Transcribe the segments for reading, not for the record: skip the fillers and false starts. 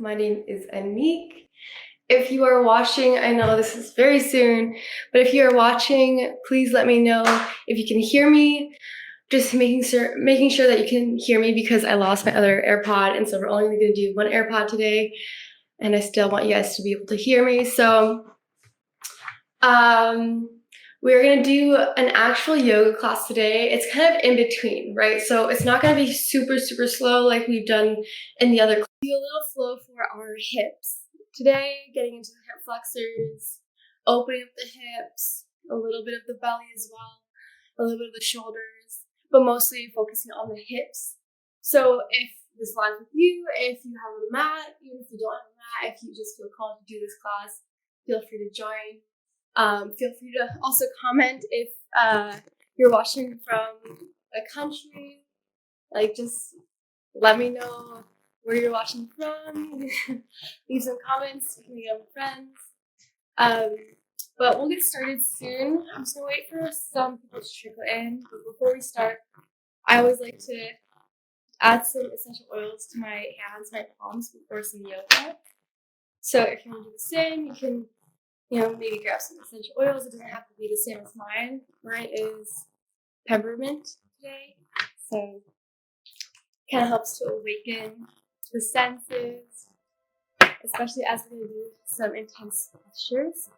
My name is Anik. If you are watching, I know this is very soon, but if you are watching, please let me know if you can hear me. Just making sure that you can hear me because I lost my other AirPod, and so we're only going to do one AirPod today, and I still want you guys to be able to hear me. So, we're going to do an actual yoga class today. It's kind of in between, right? So it's not going to be super slow like we've done in the other class. Do a little flow for our hips. Today, getting into the hip flexors, opening up the hips, a little bit of the belly as well, a little bit of the shoulders, but mostly focusing on the hips. So if this aligns with you, if you have a mat, even if you don't have a mat, if you just feel called to do this class, feel free to join. Feel free to also comment if you're watching from a country. Like, just let me know where you're watching from. Leave some comments. You can meet up with friends. But we'll get started soon. I'm just gonna wait for some people to trickle in. But before we start, I always like to add some essential oils to my hands, my palms before some yoga. So if you want to do the same, you can maybe grab some essential oils. It doesn't have to be the same as mine. Mine is peppermint today. So it kind of helps to awaken the senses, especially as we're going to do some intense postures.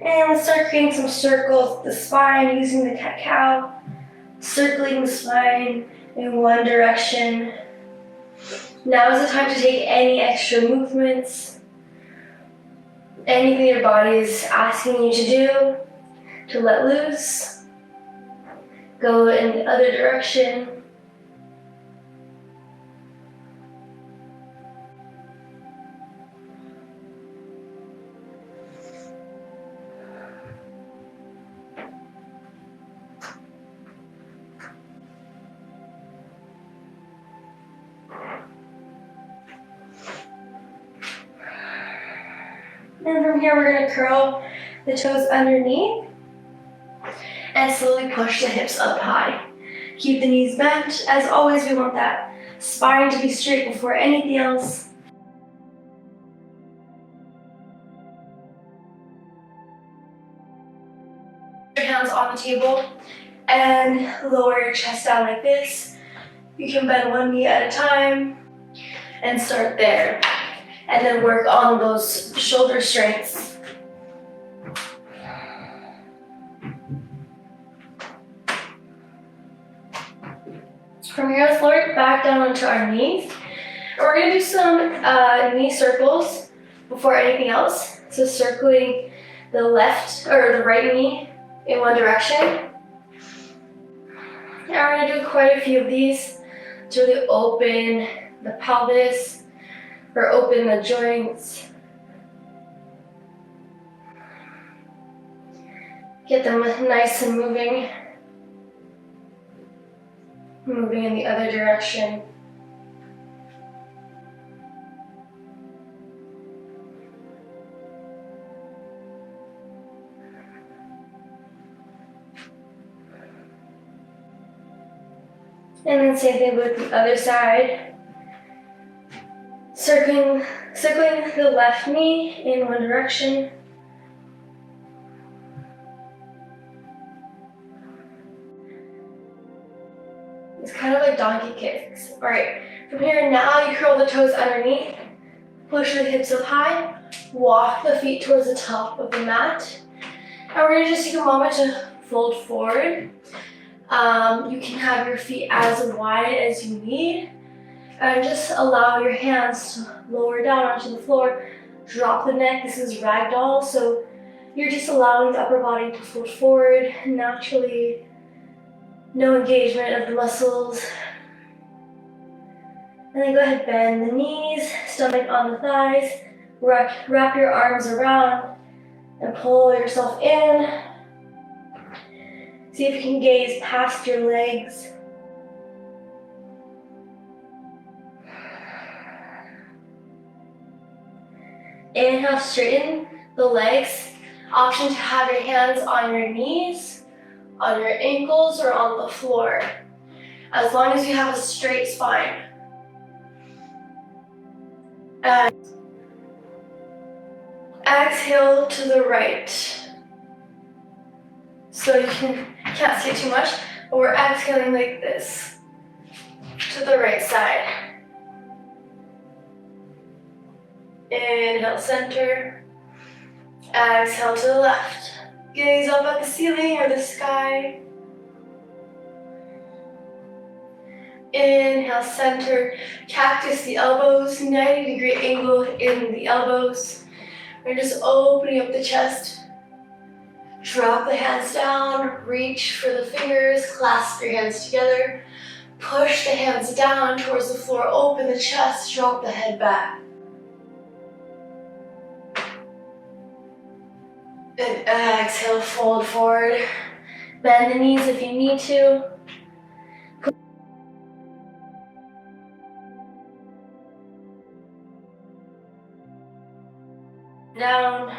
And let's start creating some circles with the spine using the cat-cow, circling the spine in one direction. Now is the time to take any extra movements, anything your body is asking you to do, to let loose. Go in the other direction. And from here, we're going to curl the toes underneath and slowly push the hips up high. Keep the knees bent. As always, we want that spine to be straight before anything else. Your hands on the table and lower your chest down like this. You can bend one knee at a time and start there. And then work on those shoulder strengths. From here, let's lower it back down onto our knees. And we're gonna do some knee circles before anything else. So circling the left or the right knee in one direction. And we're gonna do quite a few of these to really open the pelvis, or open the joints. Get them nice and moving. Moving in the other direction. And then same thing with the other side. Circling the left knee in one direction. It's kind of like donkey kicks. All right, from here now you curl the toes underneath, push the hips up high, walk the feet towards the top of the mat. And we're gonna just take a moment to fold forward. You can have your feet as wide as you need. And just allow your hands to lower down onto the floor. Drop the neck. This is ragdoll, so you're just allowing the upper body to fold forward naturally. No engagement of the muscles. And then go ahead, bend the knees, stomach on the thighs. Wrap your arms around and pull yourself in. See if you can gaze past your legs. Inhale, straighten the legs. Option to have your hands on your knees, on your ankles, or on the floor. As long as you have a straight spine. And exhale to the right. So you can't see too much, but we're exhaling like this to the right side. Inhale, center. Exhale to the left. Gaze up at the ceiling or the sky. Inhale, center. Cactus the elbows, 90-degree angle in the elbows. We're just opening up the chest. Drop the hands down, reach for the fingers, clasp your hands together. Push the hands down towards the floor, open the chest, drop the head back. And exhale, fold forward. Bend the knees if you need to. Down.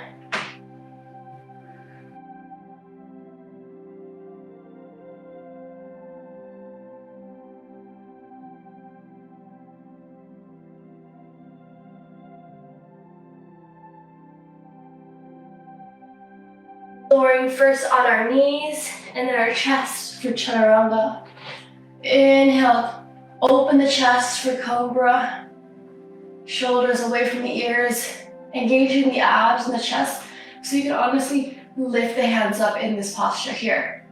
Lowering first on our knees and then our chest for chaturanga. Inhale, open the chest for cobra. Shoulders away from the ears, engaging the abs and the chest so you can honestly lift the hands up in this posture here.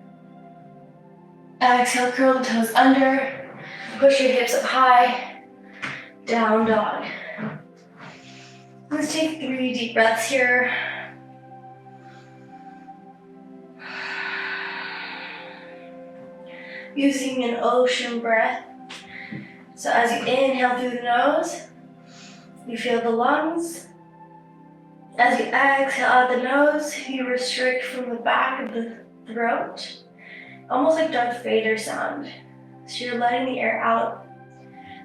Exhale, curl the toes under, push your hips up high, down dog. Let's take 3 deep breaths here. Using an ocean breath. So as you inhale through the nose, you feel the lungs. As you exhale out the nose, you restrict from the back of the throat, almost like Darth Vader sound. So you're letting the air out,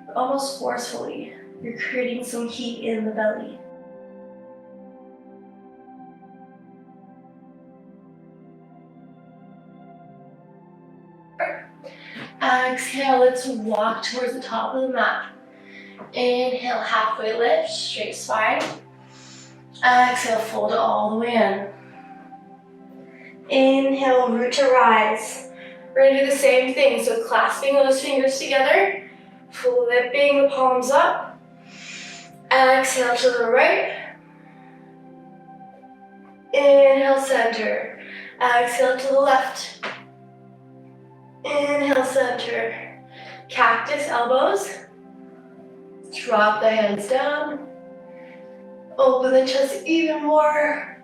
but almost forcefully. You're creating some heat in the belly. Exhale, let's walk towards the top of the mat. Inhale, halfway lift, straight spine. Exhale, fold it all the way in. Inhale, root to rise. We're gonna do the same thing, so clasping those fingers together, flipping the palms up. Exhale to the right. Inhale, center. Exhale to the left. Inhale, center. Cactus, elbows. Drop the hands down. Open the chest even more.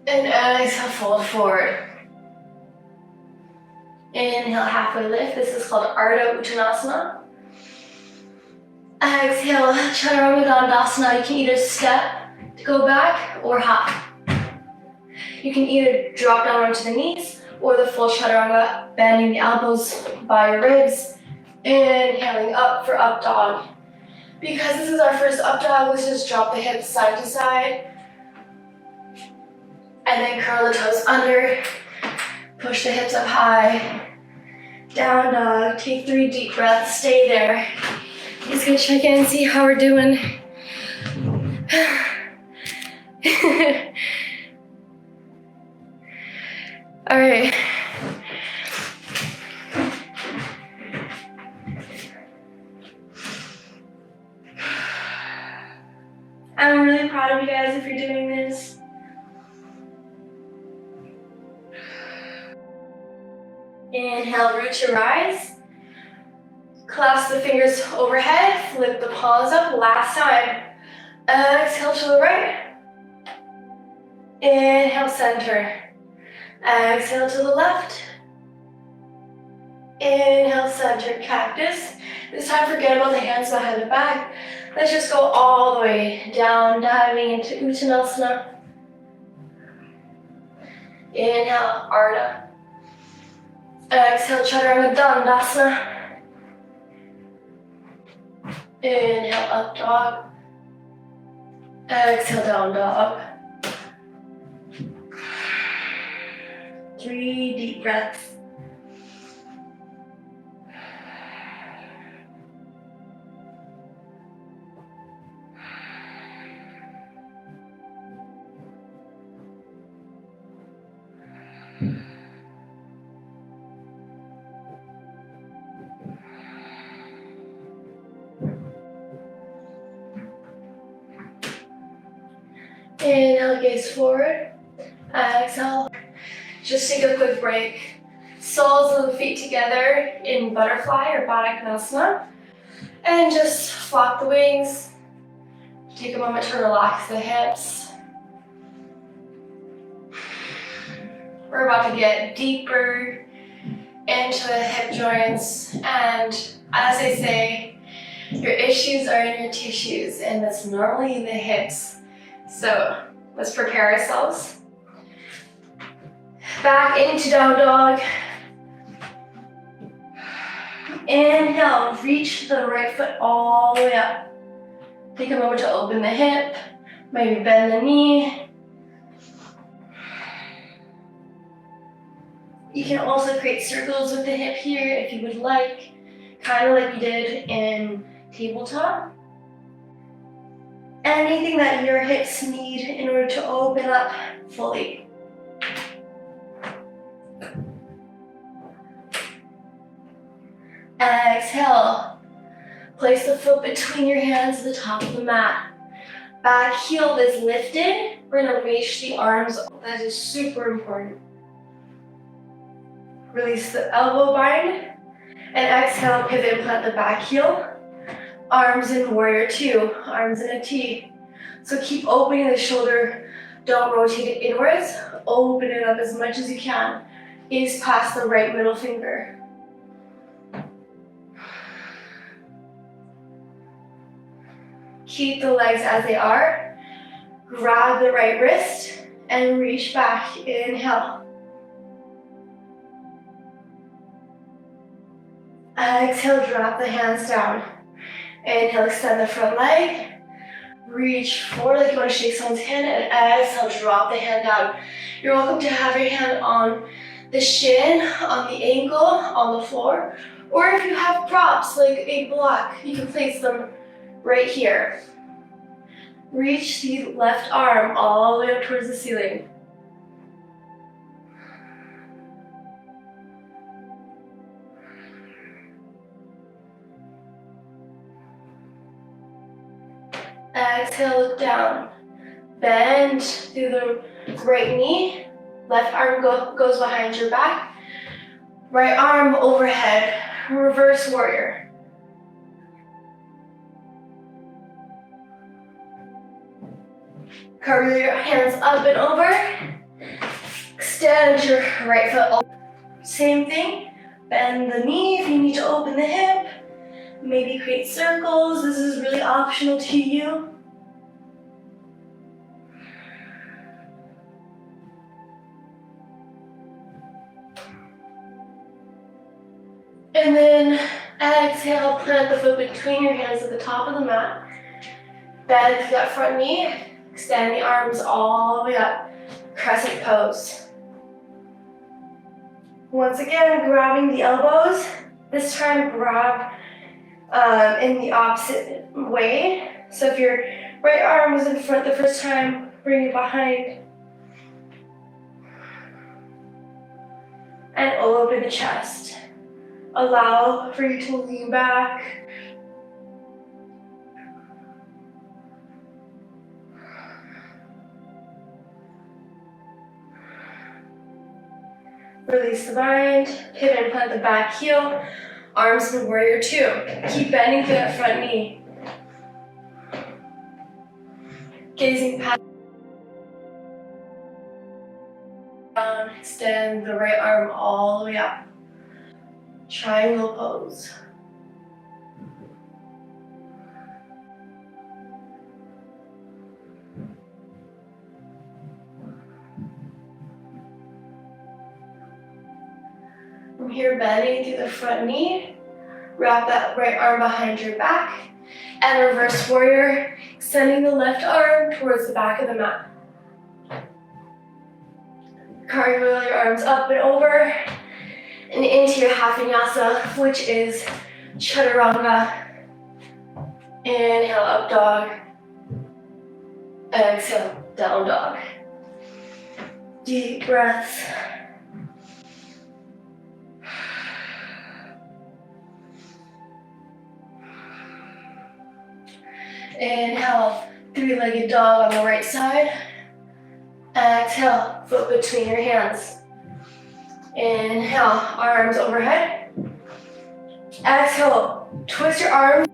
And exhale, fold forward. Inhale, halfway lift. This is called Ardha Uttanasana. Exhale, Chaturanga Dandasana. You can either step to go back or hop. You can either drop down onto the knees or the full Chaturanga, bending the elbows by your ribs. Inhaling up for up dog. Because this is our first up dog, let's just drop the hips side to side. And then curl the toes under. Push the hips up high. Down dog. Take 3 deep breaths. Stay there. Just gonna check in and see how we're doing. All right. I'm really proud of you guys if you're doing this. Inhale, root to rise. Clasp the fingers overhead, flip the palms up, last time. Exhale to the right. Inhale, center. Exhale to the left. Inhale, center, cactus. This time forget about the hands behind the back. Let's just go all the way down, diving into Uttanasana. Inhale, Ardha. Exhale, Chaturanga Dandasana. Inhale, up dog. Exhale, down dog. 3 deep breaths. Inhale, gaze forward. Exhale. Just take a quick break. Soles of the feet together in butterfly or Baddha Konasana. And just flop the wings. Take a moment to relax the hips. We're about to get deeper into the hip joints. And as I say, your issues are in your tissues, and that's normally in the hips. So let's prepare ourselves. Back into down dog. Inhale, reach the right foot all the way up. Take a moment to open the hip, maybe bend the knee. You can also create circles with the hip here if you would like, kind of like we did in tabletop. Anything that your hips need in order to open up fully. Exhale. Place the foot between your hands at the top of the mat. Back heel is lifted. We're gonna reach the arms. That is super important. Release the elbow bind. And exhale, pivot and plant the back heel. Arms in warrior two, arms in a T. So keep opening the shoulder. Don't rotate it inwards. Open it up as much as you can. Gaze past the right middle finger. Keep the legs as they are. Grab the right wrist and reach back. Inhale. Exhale, drop the hands down. Inhale, extend the front leg. Reach forward like you want to shake someone's hand, and exhale, drop the hand down. You're welcome to have your hand on the shin, on the ankle, on the floor, or if you have props like a block, you can place them right here. Reach the left arm all the way up towards the ceiling. Exhale, look down. Bend through the right knee. Left arm goes behind your back. Right arm overhead. Reverse warrior. Curl your hands up and over. Extend your right foot. Same thing. Bend the knee if you need to open the hip. Maybe create circles. This is really optional to you. And then exhale, plant the foot between your hands at the top of the mat. Bend through that front knee. Extend the arms all the way up. Crescent pose. Once again, grabbing the elbows. This time grab in the opposite way. So if your right arm was in front the first time, bring it behind. And open the chest. Allow for you to lean back. Release the bind, pivot and plant the back heel, arms in warrior two. Keep bending through that front knee. Gazing past down, extend the right arm all the way up. Triangle pose. From here, bending through the front knee, wrap that right arm behind your back, and reverse warrior, extending the left arm towards the back of the mat. Cartwheel your arms up and over, and into your half vinyasa, which is chaturanga. Inhale, up dog. Exhale, down dog. Deep breaths. Inhale, three-legged dog on the right side. Exhale, foot between your hands. Inhale, arms overhead. Exhale, twist your arms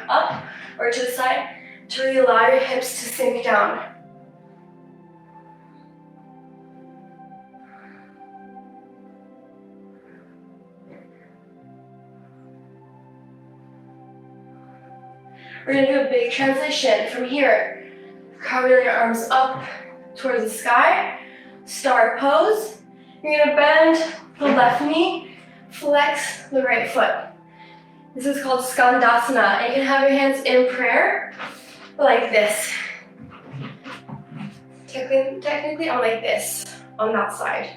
up or to the side to really allow your hips to sink down. We're going to do a big transition from here. Cartwheel your arms up towards the sky. Star pose. You're going to bend the left knee, flex the right foot. This is called Skandasana. And you can have your hands in prayer like this. Technically, I'm like this on that side.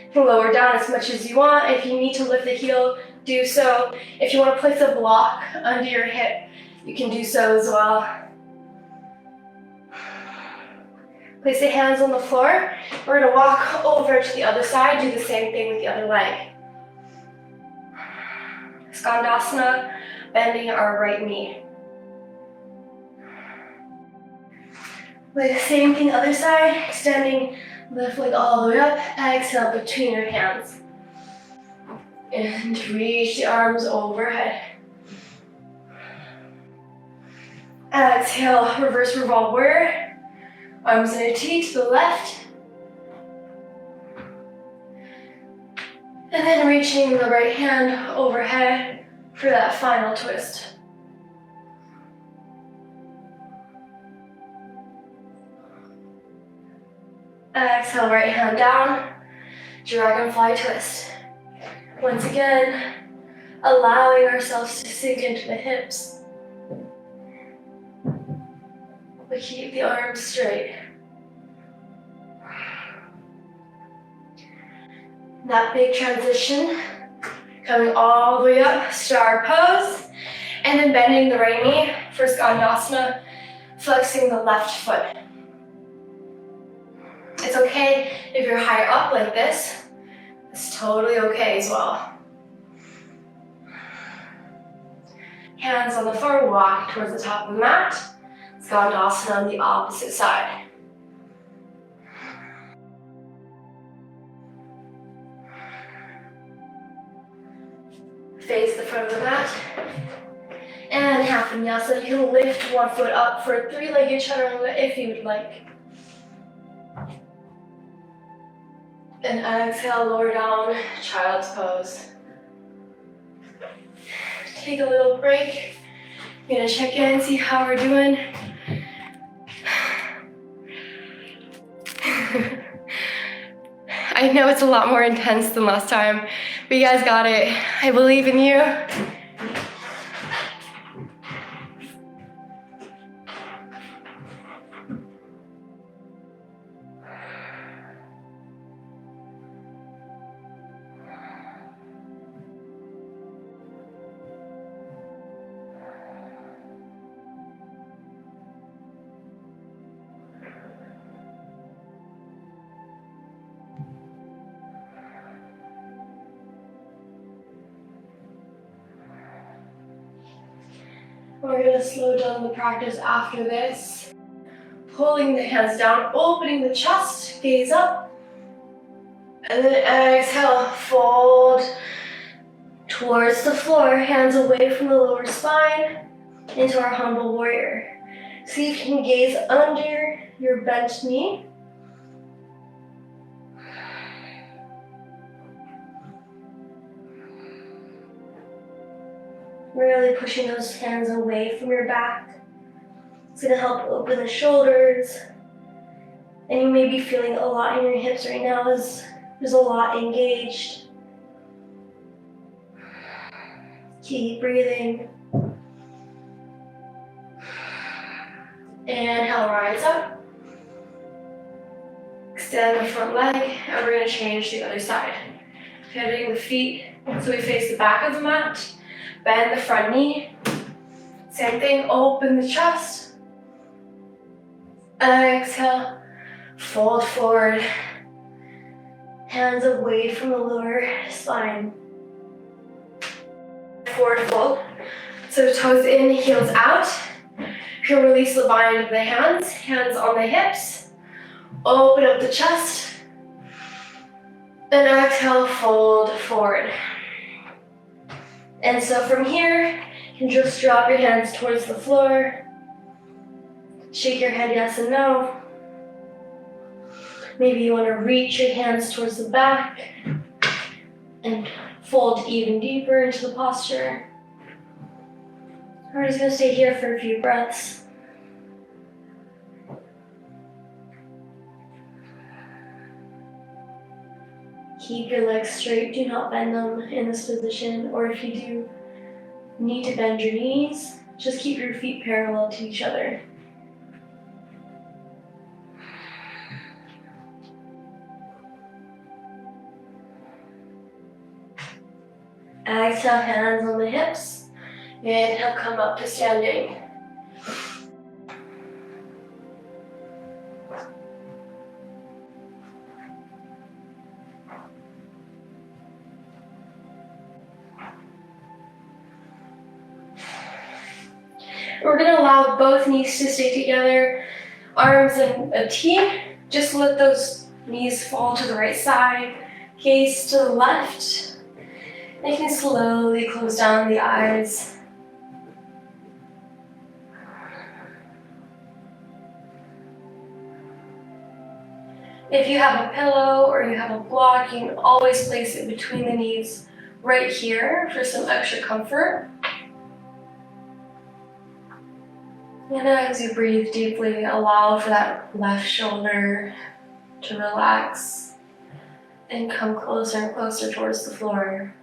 You can lower down as much as you want. If you need to lift the heel, do so. If you want to place a block under your hip, you can do so as well. Place the hands on the floor. We're going to walk over to the other side, do the same thing with the other leg. Skandasana, bending our right knee. Same thing other side, extending left leg all the way up, exhale between your hands. And reach the arms overhead. Exhale, reverse revolve warrior. Arms in a T to the left. And then reaching the right hand overhead for that final twist. Exhale, right hand down, dragonfly twist. Once again, allowing ourselves to sink into the hips. But keep the arms straight. That big transition, coming all the way up, star pose, and then bending the right knee for Skandasana, flexing the left foot. It's okay if you're higher up like this. It's totally okay as well. Hands on the floor, walk towards the top of the mat. Skandasana on the opposite side. Face the front of the mat. And half vinyasa. You can lift one foot up for a three-legged chaturanga if you would like. And exhale, lower down, child's pose. Take a little break. I'm gonna check in, see how we're doing. I know it's a lot more intense than last time, but you guys got it. I believe in you. We're gonna slow down the practice after this. Pulling the hands down, opening the chest, gaze up. And then exhale, fold towards the floor, hands away from the lower spine, into our humble warrior. See if you can gaze under your bent knee. Really pushing those hands away from your back. It's gonna help open the shoulders. And you may be feeling a lot in your hips right now as there's a lot engaged. Keep breathing. Inhale, rise up. Extend the front leg, and we're gonna change the other side. Pivoting the feet so we face the back of the mat. Bend the front knee. Same thing, open the chest. Exhale, fold forward. Hands away from the lower spine. Forward fold. So toes in, heels out. You can release the bind of the hands, hands on the hips. Open up the chest. And exhale, fold forward. And so from here, you can just drop your hands towards the floor. Shake your head yes and no. Maybe you want to reach your hands towards the back and fold even deeper into the posture. We're just going to stay here for a few breaths. Keep your legs straight, do not bend them in this position, or if you do need to bend your knees, just keep your feet parallel to each other. Exhale, hands on the hips. Inhale, come up to standing. We're gonna allow both knees to stay together, arms in a T. Just let those knees fall to the right side, gaze to the left. And you can slowly close down the eyes. If you have a pillow or you have a block, you can always place it between the knees right here for some extra comfort. And as you breathe deeply, allow for that left shoulder to relax and come closer and closer towards the floor.